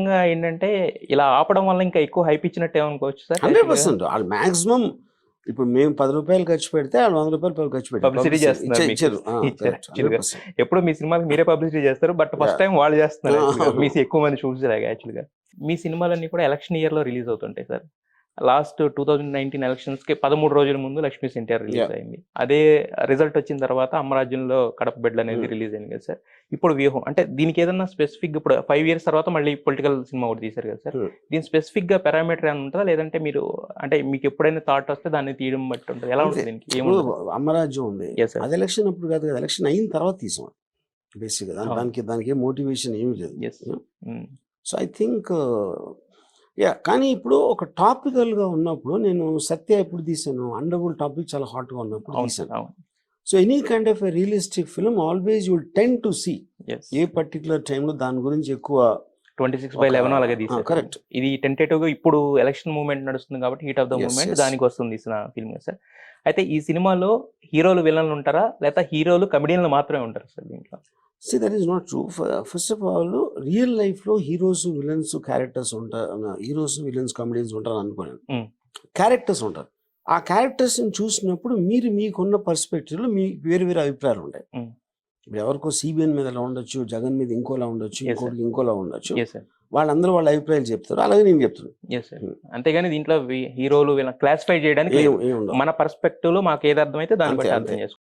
పరంగా ఏంటంటే ఇలా ఆపడం వల్ల ఇంకా ఎక్కువ హైప్ ఇచ్చినట్టు ఏమనుకోవచ్చు సార్? 100% వాళ్ళు మాక్సిమం ఇప్పుడు మేము 10 రూపాయలు ఖర్చు పెడితే వాళ్ళు 100 రూపాయలు ఖర్చు పెట్టారు, పబ్లిసిటీ చేస్తున్నారు మీకు. ఇచ్చారు. ఇచ్చారు కరెక్ట్, యాక్చువల్గా. 100%. ఎప్పుడు మీ సినిమాకి మీరే పబ్లిసిటీ చేస్తారు, బట్ ఫస్ట్ టైం వాళ్ళు చేస్తున్నారు యాక్చువల్గా. మీ ఎక్కువ మంది చూసేలాగా యాక్చువల్గా. మీ సినిమాలన్నీ కూడా ఎలక్షన్ ఇయర్లో రిలీజ్ అవుతుంటాయి సార్. లాస్ట్ 2019 ఎలక్షన్స్కి 13 రోజుల ముందు లక్ష్మీ ఎన్టీఆర్ రిలీజ్ అయింది. అదే రిజల్ట్ వచ్చిన తర్వాత అమ్మరాజ్యంలో కడప బిడ్డ అనేది రిలీజ్ అయింది కదా సార్. ఇప్పుడు వ్యూహం అంటే దీనికి ఏదన్నా స్పెసిఫిక్ ఇప్పుడు 5 years తర్వాత మళ్ళీ పొలిటికల్ సినిమా ఒకటి తీశారు కదా సార్. దీని స్పెసిఫిక్ గా పారామీటర్ ఏమైనా ఉంటుందా, లేదంటే మీరు అంటే మీకు ఎప్పుడైనా థాట్ వస్తే దాన్ని తీయడం బట్టి ఉంటుంది, ఎలా ఉంటుంది దీనికి? ఇప్పుడు అమ్మరాజ్యం ఉంది, Yes, sir. అది ఎలక్షన్ అప్పుడు కాదు కదా, ఎలక్షన్ అయిన తర్వాత తీసాం బేసిక్ గా. దానికి ఏ మోటివేషన్ ఏమీ లేదు. Yes. సో ఐ థింక్ కానీ ఇప్పుడు ఒక టాపికల్ గా ఉన్నప్పుడు నేను సత్య ఎప్పుడు తీసాను, అండర్వరల్డ్ టాపిక్ చాలా హాట్ గా ఉన్నప్పుడు తీసాను. So any kind of realistic film always you tend to see a particular టైంలో దాని గురించి ఎక్కువ 26/11 అలాగే తీసారు. కరెక్ట్. ఇది టెంటేటివ్ గా ఇప్పుడు ఎలక్షన్ మూవ్మెంట్ నడుస్తుంది కాబట్టి హీట్ ఆఫ్ ద మూవ్మెంట్ దానికోసం తీసిన ఫిల్మ్ సార్. అయితే ఈ సినిమాలో హీరోలు విలన్లు ఉంటారా, లేదా హీరోలు కమెడియన్లు మాత్రమే ఉంటారు సార్ దీంట్లో? See, that is not true. First of all, real life లో హీరోస్ విలన్స్ క్యారెక్టర్స్ ఉంటారు, హీరోస్ విలన్స్ కామెడియన్స్ ఉంటారు అనుకోండి, క్యారెక్టర్స్ ఉంటారు. ఆ క్యారెక్టర్స్ ని చూసినప్పుడు మీరు మీకున్న పర్స్పెక్టివ్ లో మీ వేరు వేరే అభిప్రాయాలు ఉంటాయి. ఇప్పుడు ఎవరికో సిబిఎన్ మీద ఎలా ఉండొచ్చు, జగన్ మీద ఇంకోలా ఉండొచ్చు, ఇంకోటికి ఇంకోలా ఉండొచ్చు. వాళ్ళందరూ వాళ్ళ అభిప్రాయాలు చెప్తారు, అలాగే నేను చెప్తున్నాను. అంతేగాని దీంట్లో హీరోలు క్లాసిఫై చేయడానికి మన పర్స్పెక్టివ్ లో మాకు ఏది అర్థమైతే దాన్ని బట్టి అర్థం చేసుకోవాలి.